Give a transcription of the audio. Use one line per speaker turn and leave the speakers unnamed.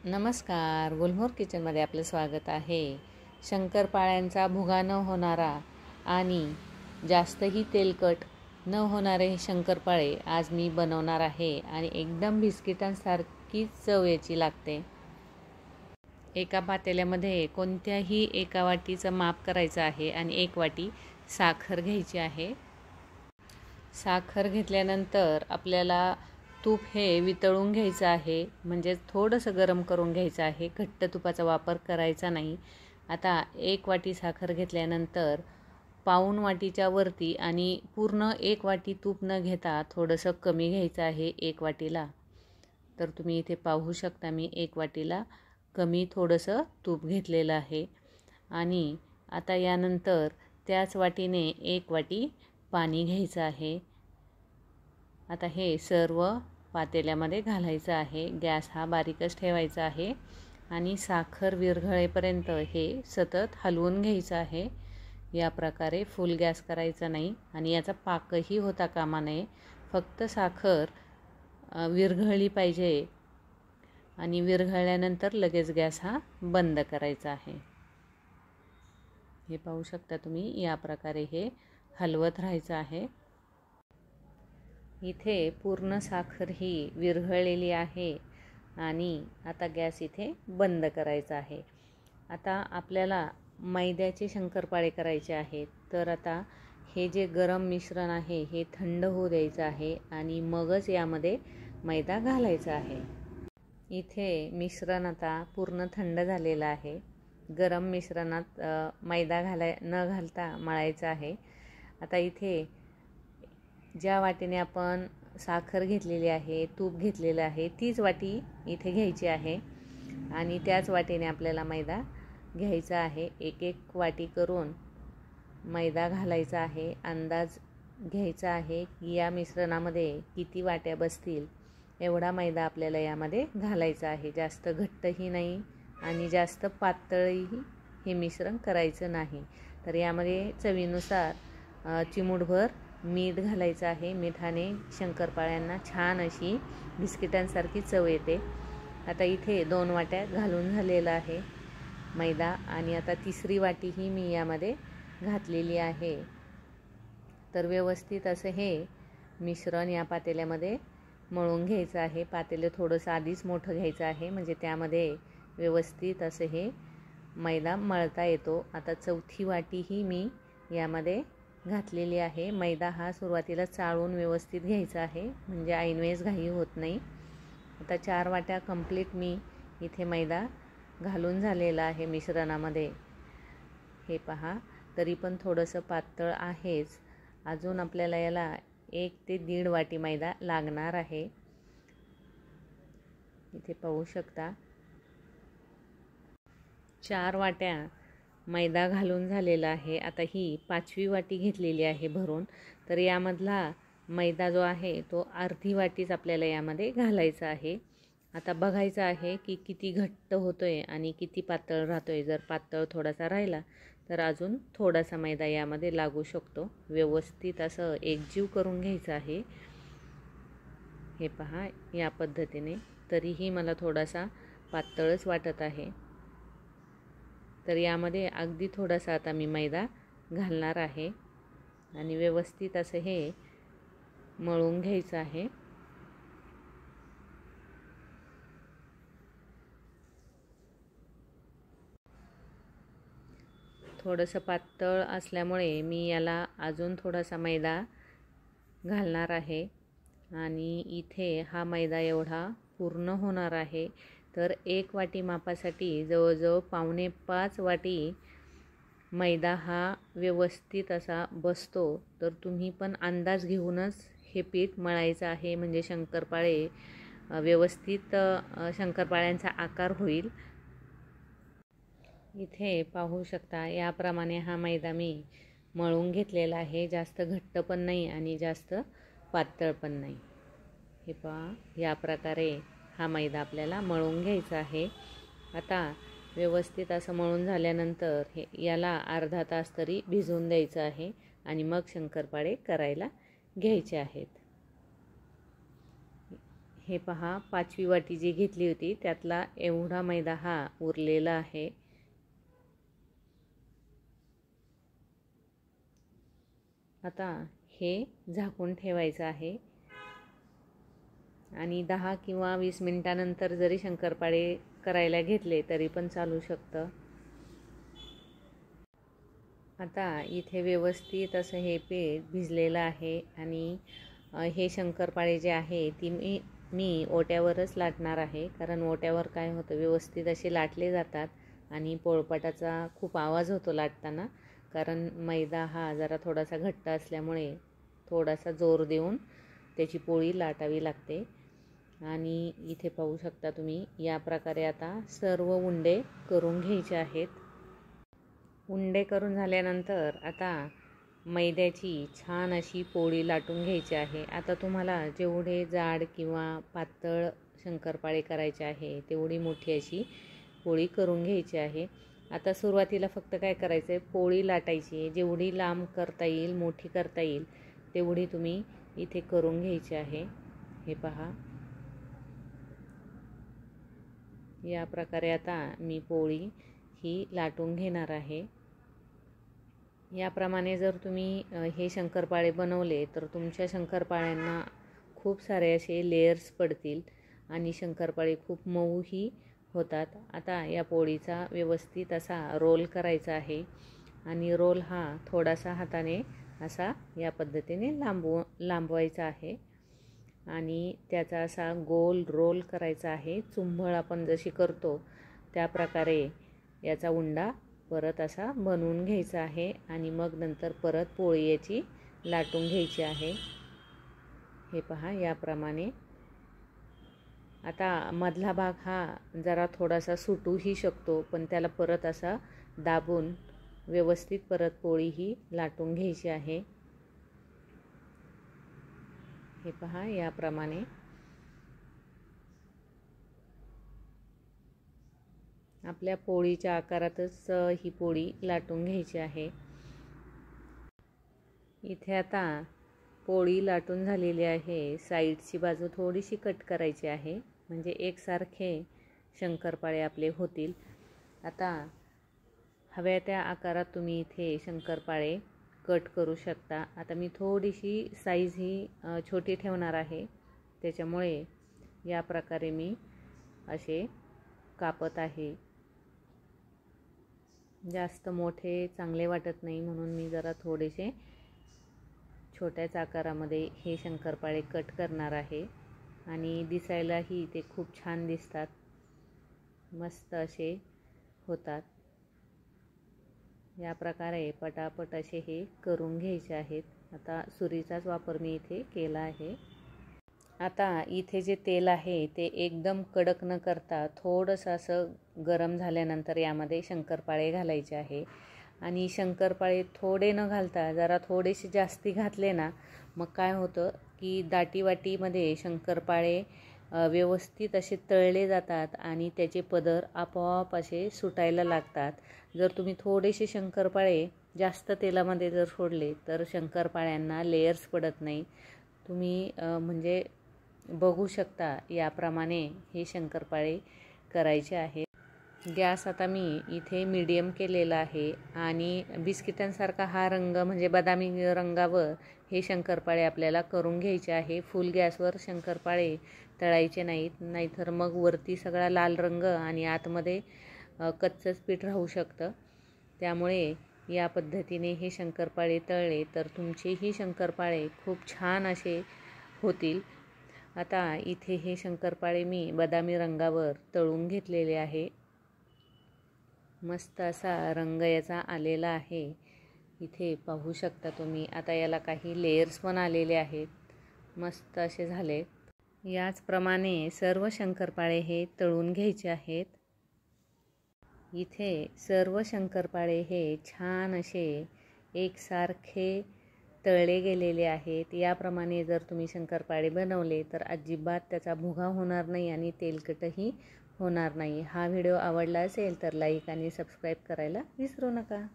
नमस्कार, गुलमोहर किचनमध्ये आपलं स्वागत आहे. शंकरपाळ्यांचा भुगा न होणारा आणि जास्तही तेलकट न होणारे हे शंकरपाळे आज मी बनवणार आहे आणि एकदम बिस्किटांसारखी चव याची लागते. एका पातेल्यामध्ये कोणत्याही एका वाटीचं माप करायचं आहे आणि 1 वाटी साखर घ्यायची आहे. साखर घेतल्यानंतर आपल्याला तूप हे वितळून घ्यायचं आहे, म्हणजे थोडंसं गरम करून घ्यायचं आहे. घट्ट तुपाचा वापर करायचा नाही. आता 1 वाटी साखर घेतल्यानंतर पाऊण वाटीच्या वरती आणि पूर्ण 1 वाटी तूप न घेता थोडंसं कमी घ्यायचं आहे 1 वाटीला. तर तुम्ही इथे पाहू शकता मी 1 वाटीला कमी थोडंसं तूप घेतलेलं आहे. आणि आता यानंतर त्याच वाटीने 1 वाटी पाणी घ्यायचं आहे. आता हे सर्व पातेल्यामध्ये घालायचं आहे. गॅस हा बारीकच ठेवायचा आहे आणि साखर विरघळेपर्यंत हे सतत हलवून घ्यायचं आहे. या प्रकारे फुल गॅस करायचा नाही आणि याचा पाकही होता कामा नये. फक्त साखर विरघळली पाहिजे आणि विरघळल्यानंतर लगेच गॅस हा बंद करायचा आहे. हे पाहू शकता तुम्ही, या प्रकारे हे हलवत राहायचं आहे. इथे पूर्ण साखर ही विरघळलेली आहे आणि आता गॅस इथे बंद करायचा आहे. आता आपल्याला मैद्याचे शंकरपाळे करायचे आहेत. तर आता हे जे गरम मिश्रण आहे हे थंड होऊ द्यायचं आहे आणि मगच यामध्ये मैदा घालायचा आहे. इथे मिश्रण आता पूर्ण थंड झालेलं आहे. गरम मिश्रणात मैदा न घालता मळायचं आहे. आता इथे ज्या वाटीने आपण साखर घेतलेली आहे, तूप घेतलेलं आहे, तीच वाटी इथे घ्यायची आहे आणि त्याच वाटीने आपल्याला मैदा घ्यायचा आहे. एक एक वाटी करून मैदा घालायचा आहे. अंदाज घ्यायचा आहे की या मिश्रणामध्ये किती वाट्या बसतील एवढा मैदा आपल्याला यामध्ये घालायचा आहे. जास्त घट्टही नाही आणि जास्त पातळही हे मिश्रण करायचं नाही. तर यामध्ये चवीनुसार चिमूटभर मीठ घालायचं आहे. मिठाने शंकरपाळ्यांना छान अशी बिस्किटांसारखी चव येते. आता इथे 2 वाट्या घालून झालेला आहे मैदा आणि आता 3री वाटीही मी यामध्ये घातलेली आहे. तर व्यवस्थित असं हे मिश्रण या पातेल्यामध्ये मळून घ्यायचं आहे. पातेलं थोडंसं आधीच मोठं घ्यायचं आहे, म्हणजे त्यामध्ये व्यवस्थित असं हे मैदा मळता येतो. आता 4थी वाटीही मी यामध्ये घातलेली आहे. मैदा हा सुरुवातीला चाळून व्यवस्थित घ्यायचा आहे, म्हणजे ऐनवेळेस घाई होत नाही. आता 4 वाट्या कंप्लीट मी इथे मैदा घालून झालेला आहे मिश्रणामध्ये. हे पहा, तरी पण थोडंसं पातळ आहेच. अजून आपल्याला याला 1 ते 1.5 वाटी मैदा लागणार आहे. इथे पाहू शकता 4 वाट्या मैदा घालून झालेला आहे. आता ही 5वी वाटी घेतलेली आहे भरून. तर यामधला मैदा जो आहे तो अर्धी वाटीच आपल्याला यामध्ये घालायचा आहे. आता बघायचं आहे की किती घट्ट होतोय आणि किती पातळ राहतोय. जर पातळ थोडासा राहिला तर अजून थोडासा मैदा यामध्ये लागू शकतो. व्यवस्थित असं एकजीव करून घ्यायचं आहे. हे पहा, या पद्धतीने. तरीही मला थोडासा पातळच वाटत आहे. तर यामध्ये अगदी थोडासा आता मी मैदा घालणार आहे आणि व्यवस्थित असं हे मळून घ्यायचं आहे. थोडंसं पातळ असल्यामुळे मी याला अजून थोडासा मैदा घालणार आहे आणि इथे हा मैदा एवढा पूर्ण होणार आहे. तर 1 वाटी मापासाठी जवळजवळ 4.25 वाटी मैदा हा व्यवस्थित असा बसतो. तर तुम्ही पण अंदाज घेऊनच हे पीठ मळायचं आहे, म्हणजे शंकरपाळे व्यवस्थित शंकरपाळ्यांचा आकार होईल. इथे पाहू शकता याप्रमाणे हा मैदा मी मळून घेतलेला आहे. जास्त घट्ट पण नाही आणि जास्त पातळ पण नाही. हे पहा, या प्रकारे हा मैदा आपल्याला मळून घ्यायचा आहे. आता व्यवस्थित असं मळून झाल्यानंतर याला अर्धा तास तरी भिजवून द्यायचं आहे आणि मग शंकरपाळे करायला घ्यायचे आहेत. हे पहा, 5वी वाटी जी घेतली होती त्यातला एवढा मैदा हा उरलेला आहे. आता हे झाकून ठेवायचं आहे आणि 10 किंवा 20 मिनिटानंतर जरी शंकरपाळे करायला घेतले तरी पण चालू शकतं. आता इथे व्यवस्थित असं हे पीठ भिजलेलं आहे आणि हे शंकरपाळे जे आहे ती मी ओट्यावरच लाटणार आहे, कारण ओट्यावर काय होतं, व्यवस्थित असे लाटले जातात आणि पोळपाटाचा खूप आवाज होतो लाटताना, कारण मैदा हा जरा थोडासा घट्ट असल्यामुळे थोडासा जोर देऊन त्याची पोळी लाटावी लागते. आणि इथे पाहू शकता तुम्ही, या प्रकारे आता सर्व उंडे करून घ्यायचे आहेत. उंडे करून झाल्यानंतर आता मैद्याची छान अशी पोळी लाटून घ्यायची आहे. आता तुम्हाला जेवढे जाड किंवा पातळ शंकरपाळे करायचे आहे तेवढी मोठी अशी पोळी करून घ्यायची आहे. आता सुरुवातीला फक्त काय करायचं आहे, पोळी लाटायची आहे. जेवढी लांब करता येईल, मोठी करता येईल तेवढी तुम्ही इथे करून घ्यायची आहे. हे पहा, या प्रकारे आता मी पोळी ही लाटून घेणार आहे. याप्रमाणे जर तुम्ही हे शंकरपाळे बनवले तर तुमच्या शंकरपाळ्यांना खूप सारे असे लेयर्स पडतील आणि शंकरपाळे खूप मऊही होतात. आता या पोळीचा व्यवस्थित असा रोल करायचा आहे आणि रोल हा थोडासा हाताने असा या पद्धतीने लांबवायचा आहे आणि त्याचा असा गोल रोल करायचा आहे. चुंबळ आपण जशी करतो त्या प्रकारे याचा उंडा परत असा बनवून घ्यायचा आहे आणि मग नंतर परत पोळी याची लाटून घ्यायची आहे. हे पहा, याप्रमाणे. आता मधला भाग हा जरा थोडासा सुटूही शकतो, पण त्याला परत असा दाबून व्यवस्थित परत पोळी ही लाटून घ्यायची आहे. हे पहा, याप्रमाणे. आपल्या पोळीच्या आकारातच ही पोळी लाटून घ्यायची आहे. इथे आता पोळी लाटून झालेली आहे. साईडची बाजू थोडीशी कट करायची आहे, म्हणजे एकसारखे शंकरपाळे आपले होतील. आता हव्या त्या आकारात तुम्ही इथे शंकरपाळे कट करू शकता. आता मी थोडीशी साईज ही छोटी ठेवणार आहे, त्याच्यामुळे या प्रकारे मी असे कापत आहे. जास्त मोठे चांगले वाटत नाही, म्हणून मी जरा थोडेसे छोट्याच आकारामध्ये हे शंकरपाळे कट करणार आहे आणि दिसायलाही ते खूप छान दिसतात, मस्त असे होतात. या प्रकारे पटापट असे हे करून घ्यायचे आहेत. आता सुरीचाच वापर मी इथे केला आहे. आता इथे जे तेल आहे ते एकदम कडक न करता थोडंसं असं गरम झाल्यानंतर यामध्ये शंकरपाळे घालायचे आहे आणि शंकरपाळे थोडे न घालता जरा थोडेसे जास्ती घातले ना, मग काय होतं की दाटीवाटीमध्ये शंकरपाळे व्यवस्थित असे तळले जातात आणि त्याचे पदर आपोआप असे सुटायला लागतात. जर तुम्ही थोडेसे शंकरपाळे जास्त तेलामध्ये जर सोडले तर शंकरपाळ्यांना लेयर्स पडत नाही. तुम्ही म्हणजे बघू शकता, याप्रमाणे हे शंकरपाळे करायचे आहेत. गॅस आता मी इथे मीडियम केलेला आहे आणि बिस्किटांसारखा हा रंग म्हणजे बदामी रंगावर हे शंकरपाळे आपल्याला करून घ्यायचे आहे. फुल गॅसवर शंकरपाळे तळायचे नाहीत, नाहीतर मग वरती सगळा लाल रंग आणि आतमध्ये कच्चंच पीठ राहू शकतं. त्यामुळे या पद्धतीने हे शंकरपाळे तळले तर तुमचेही शंकरपाळे खूप छान असे होतील. आता इथे हे शंकरपाळे मी बदामी रंगावर तळून घेतलेले आहे. मस्त असा रंग याचा आलेला आहे, इथे पाहू शकता तुम्ही. आता याला काही लेयर्स पण आलेले आहेत, मस्त असे झाले. याचप्रमाणे सर्व शंकरपाळे हे तळून घ्यायचे आहेत. इथे सर्व शंकरपाळे हे छान असे एकसारखे तळले गेलेले आहेत. याप्रमाणे जर तुम्ही शंकरपाळे बनवले तर अजिबात त्याचा भुगा होणार नाही आणि तेलकटही होणार नाही. हा व्हिडिओ आवडला असेल तर लाईक आणि सबस्क्राईब करायला विसरू नका.